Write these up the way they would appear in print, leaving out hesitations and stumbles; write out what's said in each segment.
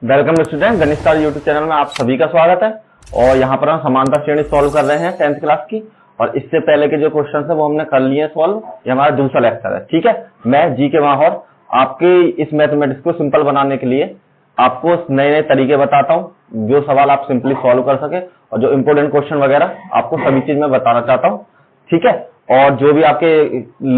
Welcome student, गणित star YouTube channel में आप सभी का स्वागत है। और यहाँ पर हम समानता श्रेणी सॉल्व कर रहे हैं 10th क्लास की। और इससे पहले के जो क्वेश्चन है वो हमने कर लिए सॉल्व। ये हमारा दूसरा लेक्चर है, ठीक है। मैं जी के माहौर आपके इस मैथमेटिक्स को सिंपल बनाने के लिए आपको नए नए तरीके बताता हूँ, जो सवाल आप सिंपली सॉल्व कर सके और जो इंपोर्टेंट क्वेश्चन वगैरह आपको सभी चीज में बताना चाहता हूँ, ठीक है। और जो भी आपके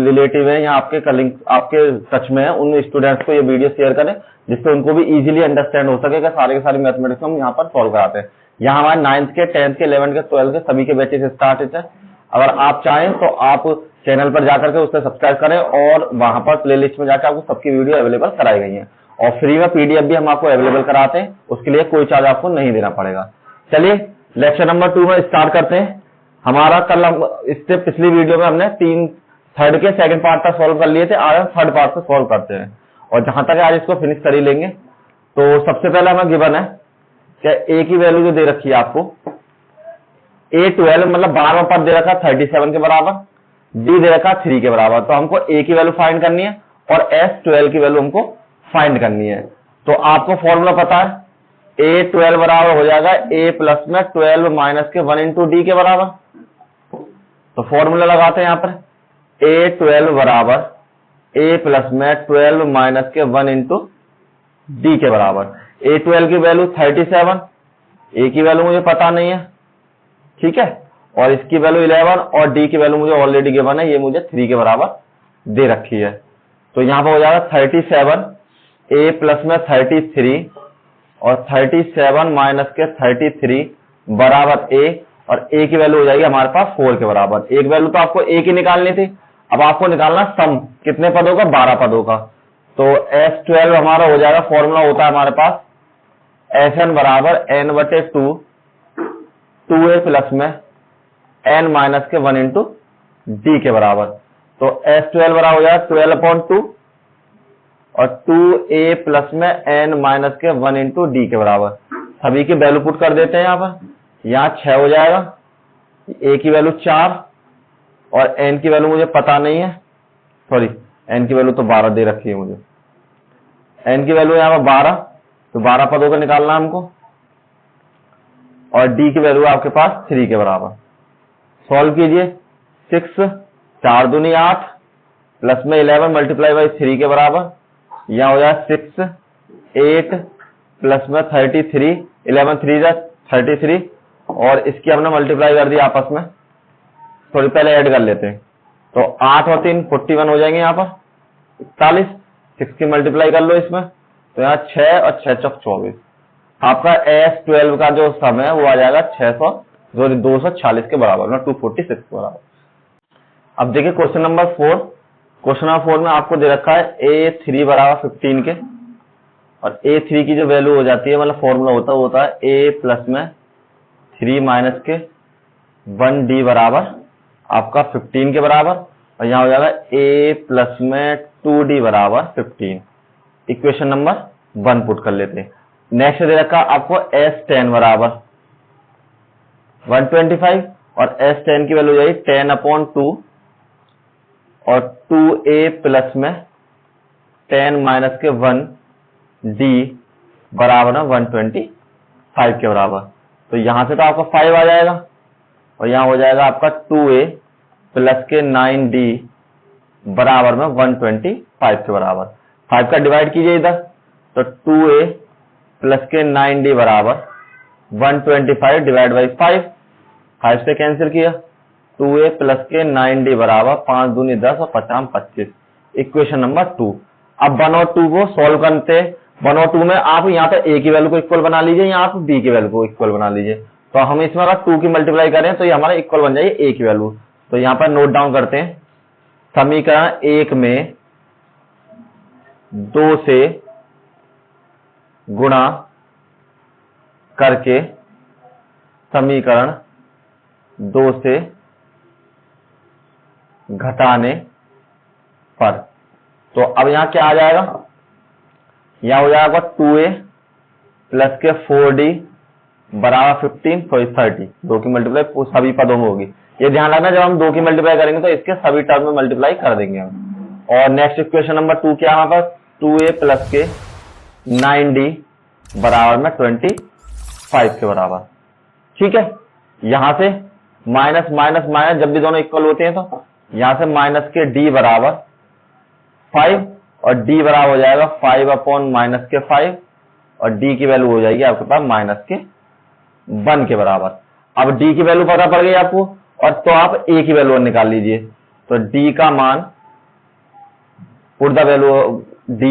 रिलेटिव है या आपके कलिंग आपके टच में है, उन स्टूडेंट्स को ये वीडियो शेयर करें जिससे उनको भी इजीली अंडरस्टैंड हो सके कि सारे के सारे मैथमेटिक्स हम यहाँ पर सॉल्व कराते हैं। यहाँ हमारे 9th के 10th के 11th के 12th के सभी के बैचेस स्टार्ट है। अगर आप चाहें तो आप चैनल पर जाकर के उससे सब्सक्राइब करें और वहां पर प्लेलिस्ट में जाकर आपको सबकी वीडियो अवेलेबल कराई गई है। और फ्री में पीडीएफ भी हम आपको अवेलेबल कराते हैं, उसके लिए कोई चार्ज आपको नहीं देना पड़ेगा। चलिए लेक्चर नंबर 2 में स्टार्ट करते हैं। हमारा कल इससे पिछली वीडियो में हमने थर्ड के सेकंड पार्ट तक सॉल्व कर लिए थे। आज हम थर्ड पार्ट से सॉल्व करते हैं और जहां तक आज इसको फिनिश कर ही लेंगे। तो सबसे पहले हमें गिवन है क्या ए की वैल्यू जो दे रखी है आपको, A12 मतलब 12वां पद दे रखा 37 के बराबर, डी दे रखा 3 के बराबर। तो हमको ए की वैल्यू फाइंड करनी है और S12 की वैल्यू हमको फाइंड करनी है। तो आपको फॉर्मूला पता है, A12 बराबर हो जाएगा A प्लस में 12 माइनस के 1 इंटू डी के बराबर। तो फॉर्मूला लगाते हैं यहाँ पर, A12 बराबर A प्लस में 12 माइनस के 1 इंटू डी के बराबर। A12 की वैल्यू 37, A की वैल्यू मुझे पता नहीं है, ठीक है। और इसकी वैल्यू 11 और डी की वैल्यू मुझे ऑलरेडी गिवन है, ये मुझे 3 के बराबर दे रखी है। तो यहां पर हो जाएगा 37 A प्लस में 33 और 37 माइनस के 33 बराबर A, और A की वैल्यू हो जाएगी हमारे पास 4 के बराबर। एक वैल्यू तो आपको A की निकालनी थी, अब आपको निकालना सम कितने पदों का, 12 पदों का। तो S12 हमारा हो जाएगा, फॉर्मूला होता है हमारे पास Sn बराबर n/2 2A प्लस में n माइनस के 1 इंटू डी के बराबर। तो S12 बराबर हो जाएगा 12/2 और 2A प्लस में n माइनस के 1 इंटू डी के बराबर। सभी की वैल्यू पुट कर देते हैं यहाँ पर। यहाँ 6 हो जाएगा, A की वैल्यू 4 और n की वैल्यू मुझे पता नहीं है, सॉरी n की वैल्यू तो 12 दे रखी है मुझे। n की वैल्यू यहाँ पर 12, तो 12 पदों का निकालना हमको, और d की वैल्यू आपके पास 3 के बराबर। सॉल्व कीजिए, 6 4 दूनी 8 प्लस में 11 मल्टीप्लाई बाई 3 के बराबर। यहाँ हो जाए 6 8 प्लस में 33 11 3 33, और इसकी हमने मल्टीप्लाई कर दी आपस में, थोड़ी पहले ऐड कर लेते हैं। तो 8 और 3 41 हो जाएंगे यहाँ पर 41, 6 की मल्टीप्लाई कर लो इसमें, तो यहाँ 6 और 6 चौक 24। आपका S12 का जो सम है वो आ जाएगा 246 के बराबर, ना 246 के बराबर। अब देखिए क्वेश्चन नंबर 4। क्वेश्चन नंबर 4 में आपको दे रखा है A3 बराबर 15 के, और A3 की जो वैल्यू हो जाती है, मतलब फॉर्मूला होता है A प्लस में 3 माइनस के 1D बराबर आपका 15 के बराबर, और यहाँ हो जाएगा A प्लस में 2D बराबर 15। इक्वेशन नंबर 1 पुट कर लेते हैं। नेक्स्ट दे रखा आपको S10 बराबर 125, और S10 की वैल्यू जाएगी 10/2 और 2A प्लस में 10 माइनस के 1D बराबर है 125 के बराबर। तो यहां से तो आपका 5 आ जाएगा, और यहां हो जाएगा आपका 2A प्लस के 9D बराबर में 125 के बराबर। 5 का डिवाइड कीजिए इधर, तो 2A प्लस के 9D बराबर 125 डिवाइड बाई 5 से कैंसिल किया, 2A प्लस के 9D बराबर 5 दूनी 10 और 50 25। Equation number 2। अब 1 और 2 को सॉल्व करते हैं। 1 और 2 में आप यहाँ पे A की वैल्यू को इक्वल बना लीजिए, यहाँ आप B की वैल्यू को इक्वल बना लीजिए। तो हम इसमें अगर 2 की मल्टीप्लाई करें तो ये हमारा इक्वल बन जाएगी A की वैल्यू। तो यहाँ पर नोट डाउन करते हैं, समीकरण 1 में 2 से गुणा करके समीकरण 2 से घटाने पर, तो अब यहां क्या आ जाएगा, यहां हो जाएगा 2A प्लस के 4D बराबर 15 तो 30। 2 की मल्टीप्लाई सभी पदों में होगी। ये ध्यान रखना, जब हम 2 की मल्टीप्लाई करेंगे तो इसके सभी टर्म में मल्टीप्लाई कर देंगे हम। और नेक्स्ट इक्वेशन नंबर 2 क्या है हमारे पास, 2A प्लस के 9D बराबर में 25 के बराबर। ठीक है, यहां से माइनस माइनस माइनस जब भी दोनों इक्वल होते हैं तो यहां से माइनस के d बराबर 5 और d बराबर हो जाएगा 5 अपॉन माइनस के 5 और d की वैल्यू हो जाएगी आपके पास माइनस के 1 के बराबर। अब d की वैल्यू पता पड़ गई आपको, और तो आप a की वैल्यू निकाल लीजिए। तो d का मान, put the value d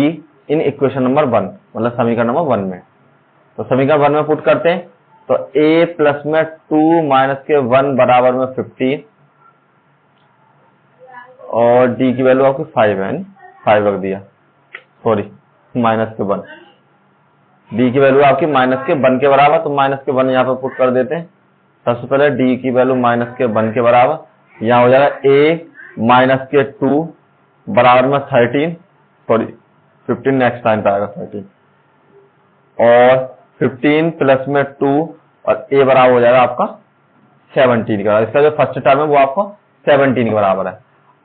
in equation number 1, मतलब समीकरण नंबर 1 में। तो समीकरण 1 में पुट करते हैं तो a प्लस में 2 माइनस के 1 बराबर में 15 और d की वैल्यू आपकी 5 है, 5 रख दिया, सॉरी माइनस के 1। d की वैल्यू आपकी माइनस के 1 के बराबर, तो माइनस के 1 यहाँ पर पुट कर देते हैं। सबसे पहले d की वैल्यू माइनस के 1 के बराबर, यहाँ हो जाएगा a माइनस के 2 बराबर में 13, सॉरी 15 नेक्स्ट टाइम पे आएगा 13, और 15 प्लस में 2 और a बराबर हो जाएगा आपका 17 के बराबर। इसका जो फर्स्ट टर्म है वो आपको 17 के बराबर है।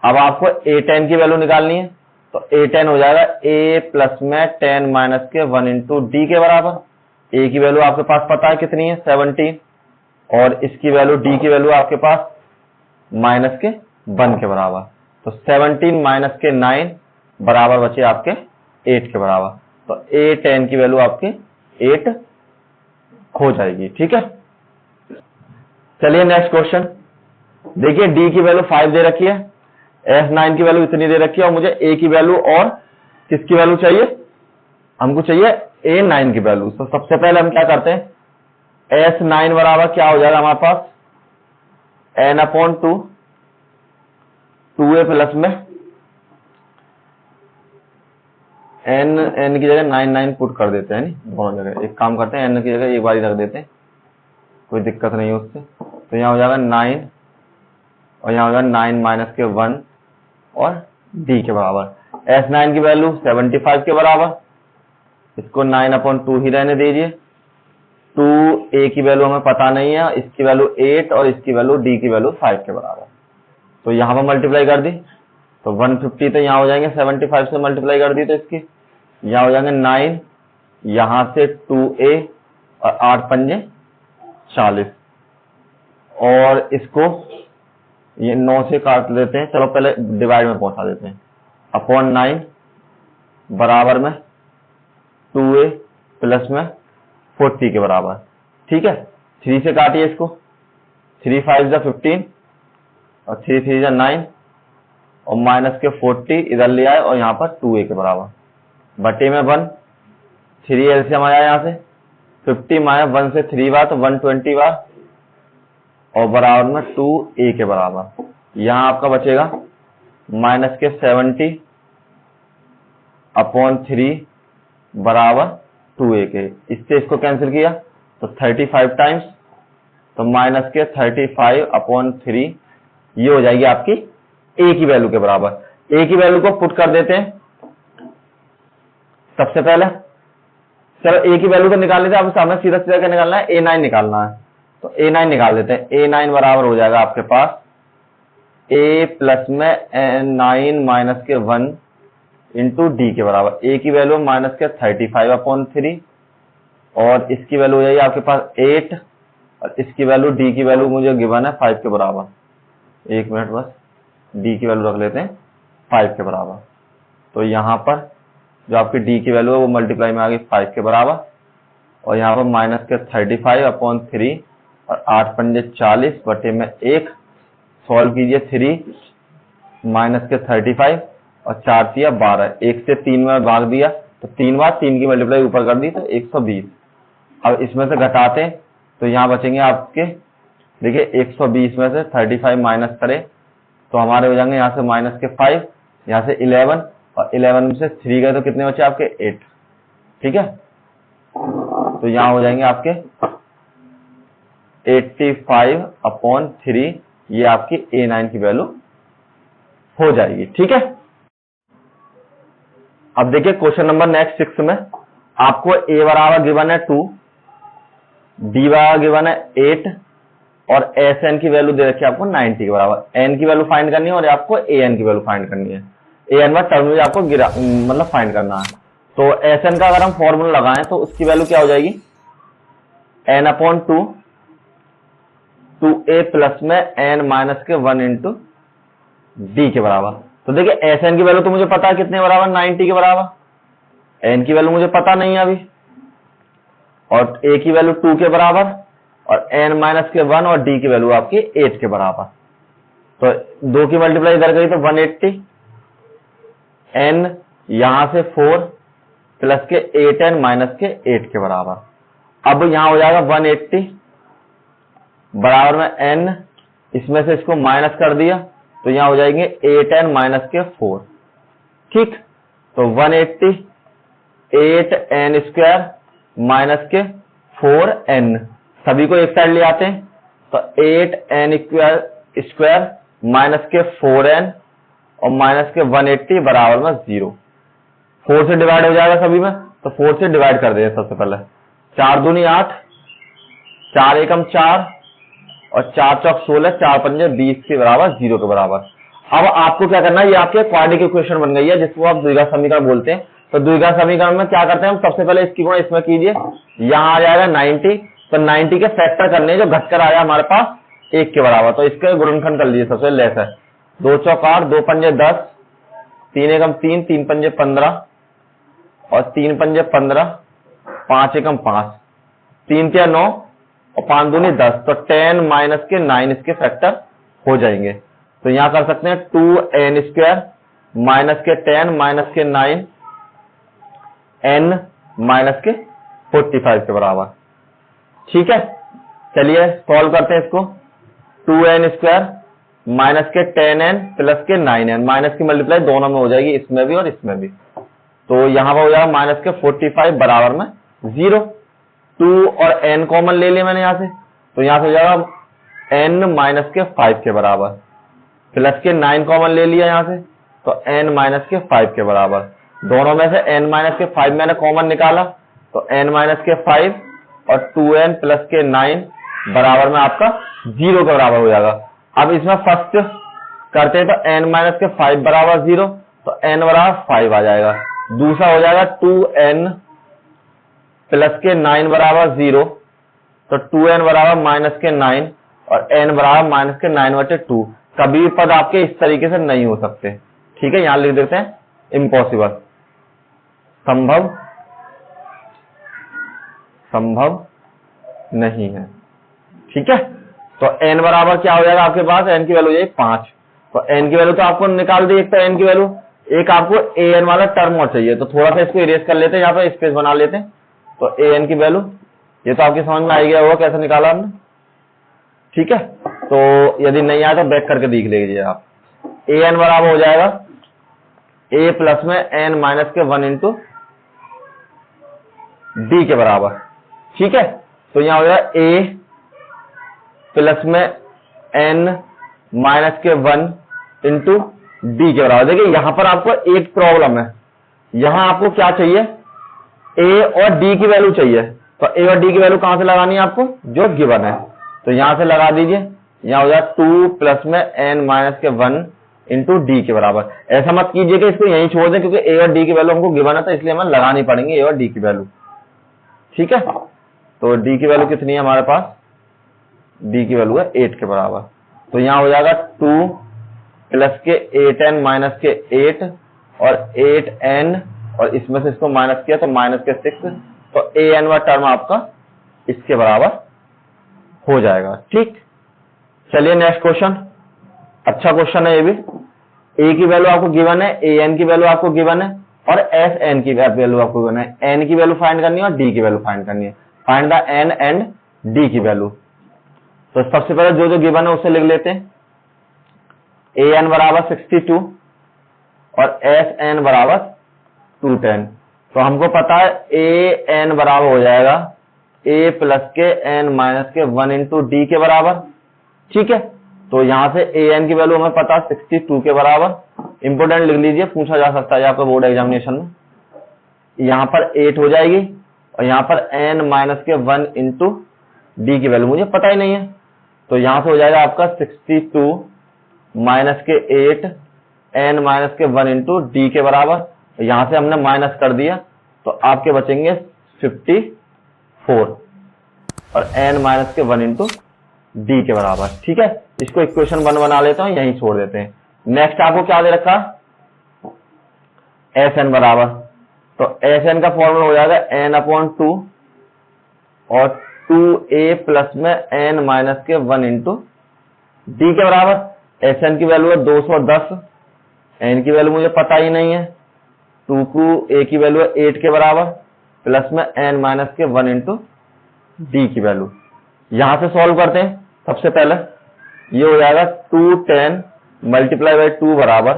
अब आपको a10 की वैल्यू निकालनी है, तो a10 हो जाएगा a प्लस में 10 माइनस के 1 इंटू डी के बराबर। a की वैल्यू आपके पास पता है कितनी है, 17, और इसकी वैल्यू d की वैल्यू आपके पास माइनस के 1 के बराबर। तो 17 माइनस के 9 बराबर बचे आपके 8 के बराबर। तो a10 की वैल्यू आपकी 8 हो जाएगी। ठीक है, चलिए नेक्स्ट क्वेश्चन देखिए। d की वैल्यू 5 दे रखी है, s9 की वैल्यू इतनी दे रखी है, और मुझे a की वैल्यू और किसकी वैल्यू चाहिए, हमको चाहिए a9 की वैल्यू। तो सबसे पहले हम क्या करते हैं, s9 बराबर क्या हो जाएगा हमारे पास, n अपॉन 2a प्लस में n की जगह 9 पुट कर देते हैं, दोनों जगह। एक काम करते हैं, n की जगह एक बार ही रख देते हैं, कोई दिक्कत नहीं है उससे। तो यहाँ हो जाएगा 9 और यहाँ हो जाएगा 9 माइनस के 1 और d के बराबर। s9 की वैल्यू 75 के बराबर, इसको 9 अपॉन 2 ही रहने दीजिए। 2a की वैल्यू हमें पता नहीं है, इसकी वैल्यू 8 और इसकी वैल्यू d की वैल्यू 5 के बराबर। तो यहाँ पर मल्टीप्लाई कर दी तो 150, तो यहाँ हो जाएंगे 75 से मल्टीप्लाई कर दी तो इसकी यहाँ हो जाएंगे 9, यहाँ से 2a और 8 पंजे 40, और इसको ये 9 से काट देते हैं। चलो पहले डिवाइड में पहुंचा देते हैं, अपॉन 9 बराबर में 2a प्लस में 40 के बराबर। ठीक है, 3 से काटिए इसको, 3 5 जा 15 और 3 3 जा 9 और माइनस के 40 इधर ले आए और यहाँ पर 2a के बराबर, बटे में 1, 3 एलसीएम आया यहाँ से 50 माइनस 1 से 3 बार तो 120 बार, और बराबर में 2a के बराबर। यहाँ आपका बचेगा माइनस के 70 अपॉन 3 बराबर 2a के। इससे इसको कैंसिल किया तो 35 टाइम्स, तो माइनस के 35 अपॉन 3, ये हो जाएगी आपकी a की वैल्यू के बराबर। a की वैल्यू को पुट कर देते हैं सबसे पहले। चलो a की वैल्यू तो निकाल लेते हैं, अब हमें सीधा सीधा क्या निकालना है, a9 निकालना है। तो a9 निकाल देते हैं। a9 बराबर हो जाएगा आपके पास a प्लस में 9 माइनस के 1 इंटू डी के बराबर। a की वैल्यू माइनस के 35 अपॉन 3 और इसकी वैल्यू हो जाएगी आपके पास 8 और इसकी वैल्यू d की वैल्यू मुझे गिवन है 5 के बराबर। एक मिनट बस, d की वैल्यू रख लेते हैं 5 के बराबर। तो यहाँ पर जो आपकी d की वैल्यू है वो मल्टीप्लाई में आ गई 5 के बराबर, और यहाँ पर माइनस के 35 अपॉन 3 और 8 पंजे 40 बटे में 1, सॉल्व कीजिए। 3 माइनस के 35 और 4 दिया 12, 1 से 3 में भाग दिया तो 3 बार 3 की मल्टीप्लाई ऊपर कर दी तो 120। अब इसमें से घटाते हैं तो यहाँ बचेंगे आपके, देखिए 120 में से 35 माइनस करें तो हमारे हो जाएंगे यहाँ से माइनस के 5, यहाँ से 11 और 11 में से 3 गए तो कितने बचे आपके 8। ठीक है, तो यहाँ हो जाएंगे आपके 85 अपॉन 3, ये आपकी a9 की वैल्यू हो जाएगी। ठीक है, अब देखिए क्वेश्चन नंबर नेक्स्ट 6 में आपको a बराबर गिवन है 2, d बराबर गिवन है 8 और sn की वैल्यू दे रखी है आपको 90 के बराबर। n की वैल्यू फाइंड करनी है और आपको an की वैल्यू फाइंड करनी है। an में टर्म में आपको मतलब फाइंड करना है। तो Sn का अगर हम फॉर्मूला लगाएं तो उसकी वैल्यू क्या हो जाएगी, n/2 2a प्लस में n माइनस के 1 इंटू d के बराबर। तो देखिए Sn की वैल्यू तो मुझे पता है कितने बराबर, 90 के बराबर। n की वैल्यू मुझे पता नहीं है अभी, और a की वैल्यू 2 के बराबर, और n माइनस के 1 और d की वैल्यू आपकी 8 के बराबर। तो 2 की मल्टीप्लाई इधर करी तो 180, n यहां से 4 प्लस के 8n माइनस के 8 के बराबर। अब यहां हो जाएगा 180 बराबर में n, इसमें से इसको माइनस कर दिया तो यहां हो जाएंगे 8n माइनस के 4। ठीक, तो 180 8n स्क्वायर माइनस के 4n, सभी को एक साइड ले आते हैं तो 8n स्क्वायर माइनस के 4n और माइनस के 180 बराबर में 0। 4 से डिवाइड हो जाएगा सभी में, तो 4 से डिवाइड कर देंगे सबसे पहले। 4 दूनी 8, 4 एकम 4 और 4 चौक 16, 4 पंजे 20 के बराबर, 0 के बराबर। अब आपको क्या करना है, ये आपके क्वाड्रेटिक इक्वेशन बन गई है जिसको आप द्विघात समीकरण बोलते हैं। तो द्विघात समीकरण में क्या करते हैं हम, सबसे पहले इसकी गुणा इसमें कीजिए, यहां आ जाएगा 90, तो 90 के फैक्टर करने जो घटकर आया हमारे पास 1 के बराबर, तो इसके गुणनखंड कर लीजिए। सबसे लेस है 2 चौक 8, 2 पंजे 10, 3 एकम 3, 3 पंजे 15 और 3 पंजे 15, 5 एकम 5, 3 तिया 9 और 5 दूनी 10, तो 10 माइनस के 9 इसके फैक्टर हो जाएंगे। तो यहां कर सकते हैं 2n स्क्वायर माइनस के 10 माइनस के 9 n माइनस के 45 के बराबर। ठीक है, चलिए सॉल्व करते हैं इसको। 2n स्क्वायर माइनस के 10n प्लस के 9n, माइनस की मल्टीप्लाई दोनों में हो जाएगी, इसमें भी और इसमें भी। तो यहां पर हो जाएगा माइनस के 45 बराबर में 0। 2 और n कॉमन ले लिया मैंने यहां से, तो यहां से हो जाएगा n माइनस के 5 के बराबर, प्लस के 9 कॉमन ले लिया यहां से, तो n माइनस के 5 के बराबर। दोनों में से n माइनस के 5 मैंने कॉमन निकाला, तो n माइनस के 5 और 2n प्लस के 9 बराबर में आपका 0 के बराबर हो जाएगा। अब इसमें फर्स्ट करते हैं तो n माइनस के 5 बराबर 0, तो n बराबर 5 आ जाएगा। दूसरा हो जाएगा 2n प्लस के 9 बराबर 0, तो 2n बराबर माइनस के 9 और n बराबर माइनस के 9/2। कभी भी पद आपके इस तरीके से नहीं हो सकते। ठीक है, यहां लिख देते हैं इम्पॉसिबल, संभव नहीं है। ठीक है, तो n बराबर क्या हो जाएगा आपके पास, n की वैल्यू हो जाएगी 5। तो n की वैल्यू तो आपको निकाल दी, एक तो n की वैल्यू, एक आपको an वाला टर्म और चाहिए, तो थोड़ा सा इसको इरेज कर लेते हैं, यहाँ पर स्पेस बना लेते हैं। तो an की वैल्यू ये तो आपकी समझ में आ गया होगा कैसे निकाला हमने। ठीक है, तो यदि नहीं आया तो बैक करके देख लीजिए आप। an बराबर हो जाएगा a प्लस में n माइनस के 1 इंटू d के बराबर। ठीक है, तो यहां हो जाएगा a प्लस में n माइनस के 1 इंटू d के बराबर। देखिए यहां पर आपको एक प्रॉब्लम है, यहां आपको क्या चाहिए, a और d की वैल्यू चाहिए। तो a और d की वैल्यू कहां से लगानी है आपको, जो गिवन है, तो यहां से लगा दीजिए। यहां हो जाएगा 2 प्लस में n माइनस के 1 इंटू डी के बराबर। ऐसा मत कीजिए कि इसको यहीं छोड़ दें, क्योंकि a और d की वैल्यू हमको गिवन है, तो इसलिए हमें लगानी पड़ेंगे a और d की वैल्यू। ठीक है, तो d की वैल्यू कितनी है हमारे पास, d की वैल्यू है 8 के बराबर। तो यहां हो जाएगा 2 प्लस के 8n माइनस के 8 और 8n, और इसमें से इसको माइनस किया तो माइनस के 6, तो an वाला टर्म आपका इसके बराबर हो जाएगा। ठीक, चलिए नेक्स्ट क्वेश्चन, अच्छा क्वेश्चन है ये भी। a की वैल्यू आपको गिवन है, an की वैल्यू आपको गिवन है, और sn की वैल्यू आपको गिवन है। n की वैल्यू फाइंड करनी है और d की वैल्यू फाइंड करनी है। Find the n and d की वैल्यू। तो सबसे पहले जो जो गिवन है उसे लिख लेते हैं। an बराबर 62 और sn बराबर 210। तो हमको पता है an बराबर हो जाएगा a प्लस के n माइनस के 1 इंटू डी के बराबर। ठीक है, तो यहां से an की वैल्यू हमें पता 62 के बराबर। इंपोर्टेंट लिख लीजिए, पूछा जा सकता है आपको बोर्ड एग्जामिनेशन में। यहां पर 8 हो जाएगी और यहां पर n माइनस के 1 इंटू डी की वैल्यू मुझे पता ही नहीं है, तो यहां से हो जाएगा आपका 62 माइनस के 8 n माइनस के 1 इंटू डी के बराबर। यहां से हमने माइनस कर दिया तो आपके बचेंगे 54 और n माइनस के 1 इंटू डी के बराबर। ठीक है, इसको इक्वेशन 1 बना लेता हूं, यहीं छोड़ देते हैं। नेक्स्ट आपको क्या दे रखा, एस एन बराबर, तो एस एन का फॉर्मूला हो जाएगा n अपॉन 2 और 2a प्लस में n माइनस के 1 इंटू डी के बराबर। एस एन की वैल्यू है 210, n की वैल्यू मुझे पता ही नहीं है, 2a की वैल्यू है 8 के बराबर प्लस में n माइनस के 1 इंटू डी की वैल्यू। यहां से सॉल्व करते हैं। सबसे पहले ये हो जाएगा 210 मल्टीप्लाई बाई 2 बराबर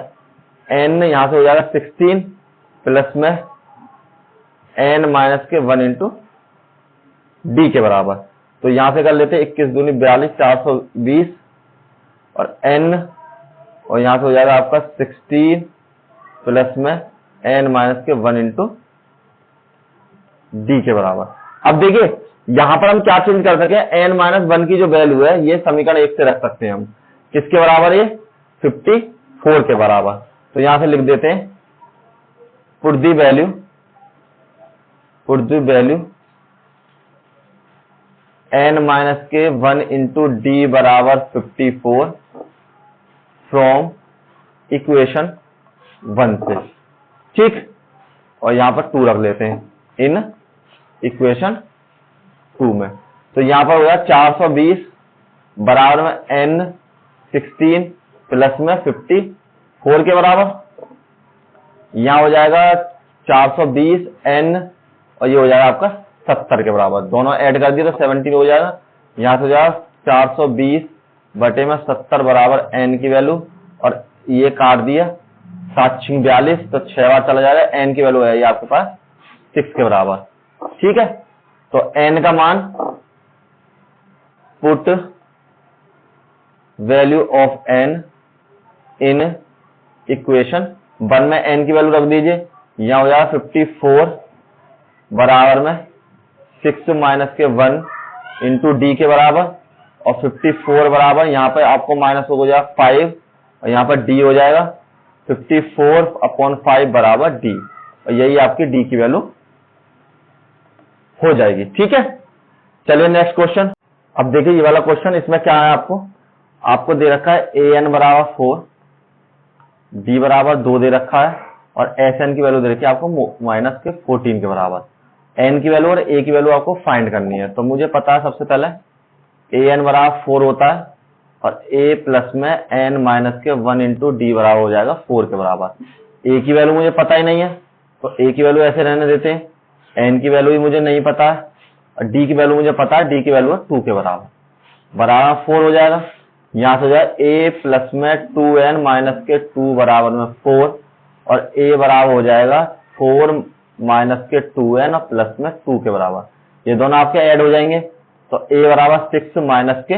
n, यहां से हो जाएगा 16 प्लस में n माइनस के 1 इंटू डी के बराबर। तो यहां से कर लेते हैं 21 दूनी 42 420 और n, और यहां से हो जाएगा आपका 16 प्लस में n माइनस के 1 इंटू डी के बराबर। अब देखिए यहां पर हम क्या चेंज कर सके, n माइनस 1 की जो वैल्यू है ये समीकरण 1 से रख सकते हैं हम। किसके बराबर, ये 54 के बराबर। तो यहां से लिख देते हैं put the value n minus के 1 इंटू डी बराबर 54 फ्रॉम इक्वेशन 1 से। ठीक, और यहां पर 2 रख लेते हैं इन इक्वेशन 2 में। तो यहां पर हो जाएगा 420 बराबर में n 16 प्लस में 54 के बराबर। यहां हो जाएगा 420 n और ये हो जाएगा आपका 70 के बराबर। दोनों ऐड कर दिए तो 70 हो जाएगा। यहां से हो जाएगा 420 बटे में 70 बराबर n की वैल्यू, और ये काट दिया 7 42, तो 6 बार चला जाएगा, n की वैल्यू है ये आपके पास 6 के बराबर। ठीक है, तो n का मान put value of n in equation 1 में n की वैल्यू रख दीजिए। यहां हो जाएगा 54 बराबर में 6 माइनस के 1 इंटू डी के बराबर, और 54 बराबर यहां पर आपको माइनस हो जाएगा 5 और यहां पर डी हो जाएगा 54 अपॉन 5 बराबर डी, और यही आपकी डी की वैल्यू हो जाएगी। ठीक है, चलिए नेक्स्ट क्वेश्चन। अब देखिए ये वाला क्वेश्चन, इसमें क्या है, आपको दे रखा है ए एन बराबर 4, डी बराबर 2 दे रखा है, और एस एन की वैल्यू दे रखी है आपको माइनस के 14 के बराबर। एन की वैल्यू और ए की वैल्यू आपको फाइंड करनी है। तो मुझे पता है सबसे पहले ए एन बराबर 4 होता है, और ए प्लस में एन माइनस के 1 इंटू डी बराबर हो जाएगा 4 के बराबर। ए की वैल्यू मुझे पता ही नहीं है, तो ए की वैल्यू ऐसे रहने देते हैं। एन की वैल्यू भी मुझे नहीं पता है, और डी की वैल्यू मुझे पता है, डी की वैल्यू है 2 के बराबर 4 हो जाएगा। यहां से हो जाएगा ए प्लस में 2n माइनस के 2 बराबर में 4, और ए बराबर हो जाएगा 4 माइनस के 2n और प्लस में 2 के बराबर। ये दोनों आपके ऐड हो जाएंगे, तो ए बराबर 6 माइनस के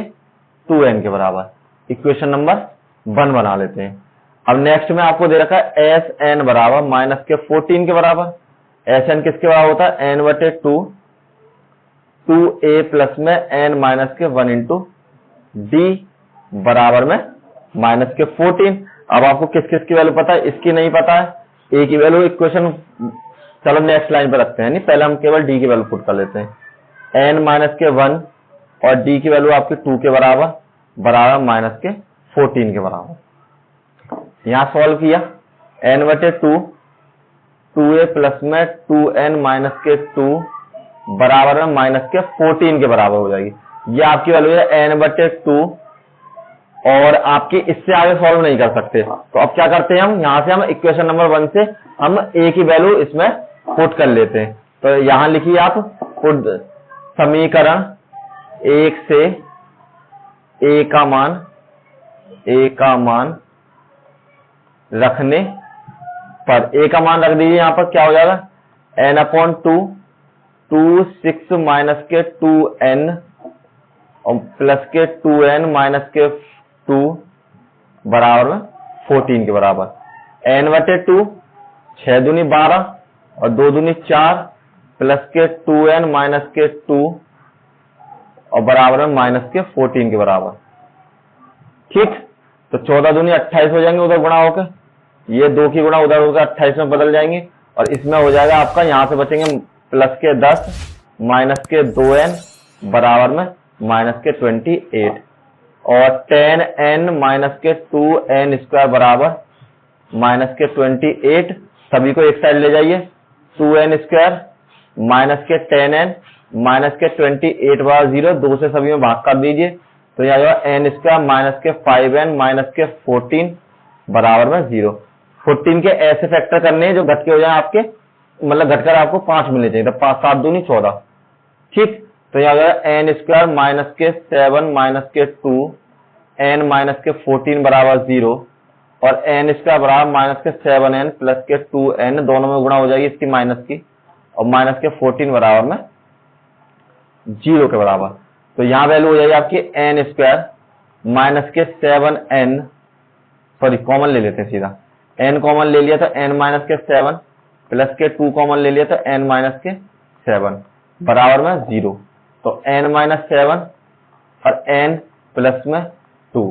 2n के बराबर। इक्वेशन नंबर 1 बना लेते हैं। अब नेक्स्ट में आपको दे रखा है एस एन बराबर माइनस के 14 के बराबर। एस एन किसके बराबर होता है, n बटे 2a प्लस में n माइनस के 1 इंटू डी बराबर में माइनस के 14। अब आपको किस किस की वैल्यू पता है, इसकी नहीं पता है, ए की वैल्यू इक्वेशन, चलो नेक्स्ट लाइन पे रखते हैं, नहीं पहले हम केवल डी की वैल्यू पुट कर लेते हैं। n माइनस के 1 और डी की वैल्यू आपकी 2 के बराबर माइनस के 14 के बराबर। यहां सॉल्व किया, n बटे 2a प्लस में 2n माइनस के 2 बराबर में माइनस के 14 के बराबर हो जाएगी। ये आपकी वैल्यू है n बटे 2, और आपकी इससे आगे सॉल्व नहीं कर सकते। तो अब क्या करते हैं हम, यहां से हम इक्वेशन नंबर 1 से हम a की वैल्यू इसमें पुट कर लेते हैं। तो यहां लिखिए आप पुट समीकरण 1 से a का मान रखने पर, a का मान रख दीजिए। यहां पर क्या हो जाएगा, n अपॉन 2 6 माइनस के 2n और प्लस के 2n माइनस के 2 बराबर में 14 के बराबर। n बटे 2 6 दूनी 12 और 2 दूनी 4 प्लस के 2n माइनस के 2 और बराबर में माइनस के 14 के बराबर। ठीक, तो 14 दूनी 28 हो जाएंगे उधर गुणा होकर, ये 2 की गुणा उधर होकर 28 में बदल जाएंगे, और इसमें हो जाएगा आपका, यहां से बचेंगे प्लस के 10 माइनस के 2n बराबर में माइनस के 28 और 10n माइनस के 2n स्क्वायर बराबर माइनस के 28। सभी को एक साइड ले जाइए, 2n स्क्वायर माइनस के 10n माइनस के 28 बराबर 0, 2 से सभी में भाग कर दीजिए तो यह आएगा n स्क्वायर माइनस के 5n माइनस के 14 बराबर में 0। 14 के ऐसे फैक्टर करने हैं जो घट के हो जाए आपके, मतलब घटकर आपको 5 मिलने चाहिए, तो 5 7 दूनी 14, ठीक। तो यह आ गया n स्क्वायर माइनस के 7 माइनस के 2 n माइनस के 14 बराबर 0 और n स्क्वायर बराबर माइनस के 7n प्लस के 2n, दोनों में गुणा हो जाएगी इसकी माइनस की, और माइनस के 14 बराबर में 0 के बराबर। तो यहां वैल्यू हो जाएगी आपकी n स्क्वायर माइनस के 7n, सॉरी कॉमन ले लेते हैं सीधा, n कॉमन ले लिया तो n माइनस के 7 प्लस के 2 कॉमन ले लिया तो n माइनस के 7 बराबर में 0। तो n माइनस 7 और n प्लस में 2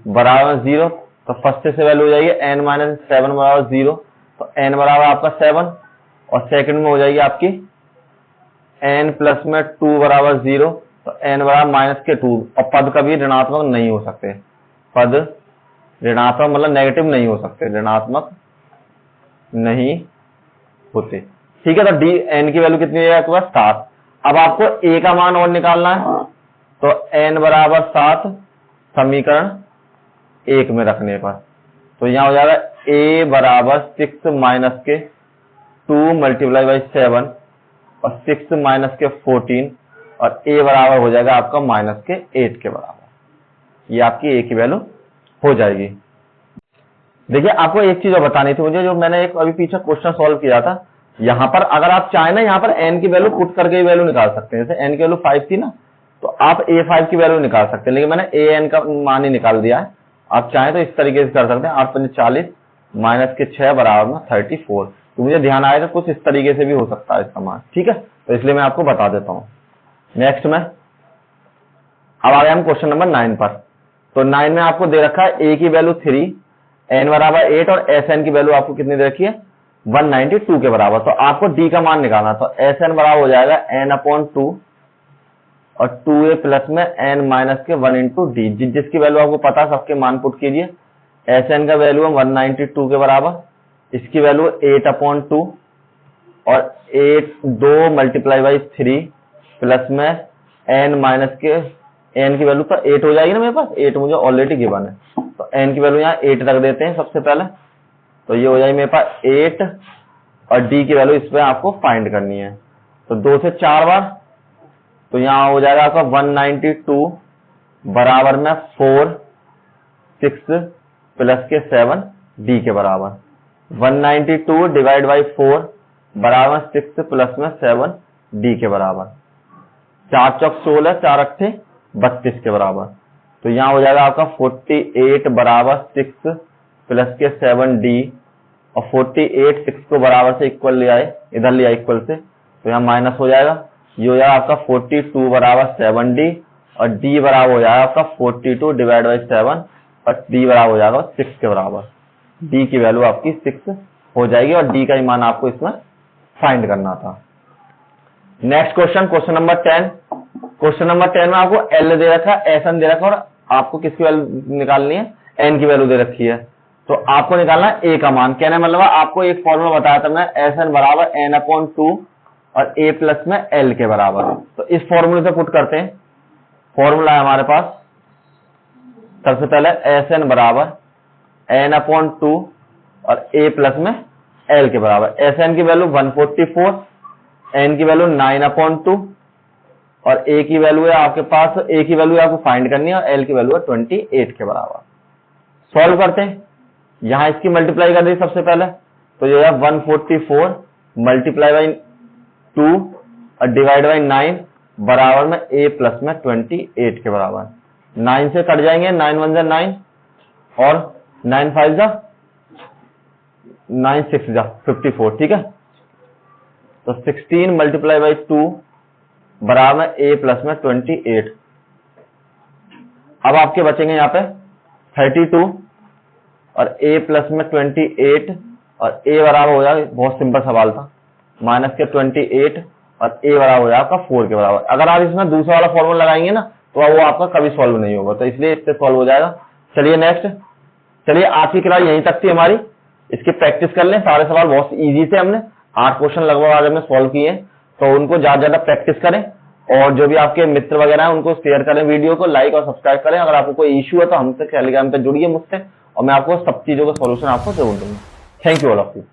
बराबर में 0। तो फर्स्ट से वैल्यू हो जाएगी n माइनस 7 बराबर 0, तो n बराबर आपका 7 और सेकंड में हो जाएगी आपकी n प्लस में 2 बराबर 0, तो n बराबर माइनस के 2। और पद कभी ऋणात्मक नहीं हो सकते, पद ऋणात्मक मतलब नेगेटिव नहीं हो सकते, ऋणात्मक नहीं होते, ठीक है। तो डी n की वैल्यू कितनी है आपके पास 7। अब आपको a का मान और निकालना है, तो n बराबर 7 समीकरण 1 में रखने पर, तो यहां हो जाएगा a बराबर 6 माइनस के 2 मल्टीप्लाई बाई 7 और 6 माइनस के 14 और a बराबर हो जाएगा आपका माइनस के 8 के बराबर। ये आपकी a की वैल्यू हो जाएगी। देखिए आपको एक चीज और बतानी थी मुझे, जो मैंने एक अभी पीछे क्वेश्चन सॉल्व किया था, यहां पर अगर आप चाहें ना, यहां पर n की वैल्यू पुट करके वैल्यू निकाल सकते हैं। जैसे n की वैल्यू 5 थी ना, तो आप a5 की वैल्यू निकाल सकते हैं, लेकिन मैंने an का मान ही निकाल दिया है। आप चाहें तो इस तरीके से कर सकते हैं, 8 × 40 माइनस के 6 बराबर में 34। तो मुझे ध्यान आया तो कुछ इस तरीके से भी हो सकता है इसका मान, ठीक है। तो इसलिए मैं आपको बता देता हूं। नेक्स्ट में अब आ गए हम क्वेश्चन नंबर 9 पर। तो 9 में आपको दे रखा है a की वैल्यू 3, n बराबर 8 और Sn की वैल्यू आपको कितनी दे रखी है 192 के बराबर। तो आपको d का मान निकालना, तो Sn बराबर हो जाएगा n/2 और 2a प्लस में n माइनस के 1 इंटू डी, जिसकी वैल्यू आपको पता, सबके मान पुट कीजिए। Sn का वैल्यू है 192 के बराबर, इसकी वैल्यू 8/2 और 2 मल्टीप्लाई बाई 3 प्लस में n माइनस के, n की वैल्यू तो 8 हो जाएगी ना, मेरे पास 8 मुझे ऑलरेडी गिवन है, तो n की वैल्यू यहाँ 8 रख देते हैं सबसे पहले। तो ये हो जाएगी मेरे पास 8 और d की वैल्यू इस पर आपको फाइंड करनी है, तो 2 से 4 बार, तो यहाँ हो जाएगा आपका 192 बराबर में 4 6 प्लस के 7 d के बराबर। 192 डिवाइड बाई 4 बराबर 6 प्लस में 7 d के बराबर। 4 चौक 16, 4 अट्ठे 32 के बराबर। तो यहाँ हो जाएगा आपका 48 बराबर 6 प्लस के 7d, और 48 6 को बराबर से इक्वल ले आए, इधर ले आए इक्वल से, तो यहाँ माइनस हो जाएगा। ये हो जाएगा आपका 42 बराबर 7d और d बराबर हो जाएगा आपका 42 डिवाइड बाई 7 और d बराबर हो जाएगा 6 के बराबर। d की वैल्यू आपकी 6 हो जाएगी और d का ही मान आपको इसमें फाइंड करना था। Next question, question number 10। Question number 10 में आपको L दे रखा है, Sn दे रखा है, और आपको किसकी वैल्यू निकालनी है, n की वैल्यू दे रखी है। तो आपको निकालना है a का मान। कहने मतलब आपको एक फॉर्मूला बताया था मैं, Sn बराबर n/2 और a प्लस में L के बराबर। तो इस फॉर्मूले से पुट करते हैं। फॉर्मूला है हमारे पास, सबसे पहले Sn बराबर n/2 और a प्लस में L के बराबर। Sn की वैल्यू 144, n की वैल्यू 9/2 और a की वैल्यू है आपके पास, a की वैल्यू आपको फाइंड करनी है और L की वैल्यू है 28 के बराबर। सॉल्व करते हैं, यहां इसकी मल्टीप्लाई कर दी सबसे पहले, तो ये है 144 मल्टीप्लाई बाई 2 और डिवाइड बाई 9 बराबर में a प्लस में 28 के बराबर। 9 से कट जाएंगे, 9 1 जा 9 और 9 5 जा 9 6 जा 54, ठीक है। तो 16 मल्टीप्लाई बाई 2 बराबर में a प्लस में 28। अब आपके बचेंगे यहाँ पे 32 और a प्लस में 28 और a बराबर हो जाएगा, बहुत सिंपल सवाल था, माइनस के 28 और a बराबर हो जाएगा आपका 4 के बराबर। अगर आप इसमें दूसरा वाला फॉर्मूला लगाएंगे ना तो वो आपका कभी सॉल्व नहीं होगा, तो इसलिए इससे सॉल्व हो जाएगा। चलिए नेक्स्ट, चलिए आज की क्लास यहीं तक थी हमारी, इसकी प्रैक्टिस कर लें। सारे सवाल बहुत इजी थे, हमने 8 क्वेश्चन लगभग आज हमने सॉल्व किए हैं, तो उनको ज्यादा प्रैक्टिस करें और जो भी आपके मित्र वगैरह हैं उनको शेयर करें, वीडियो को लाइक और सब्सक्राइब करें। अगर आपको कोई इश्यू है तो हमसे टेलीग्राम पे जुड़िए मुझसे, और मैं आपको सब चीजों का सॉल्यूशन आपको जरूर दूंगा। Thank you all of you.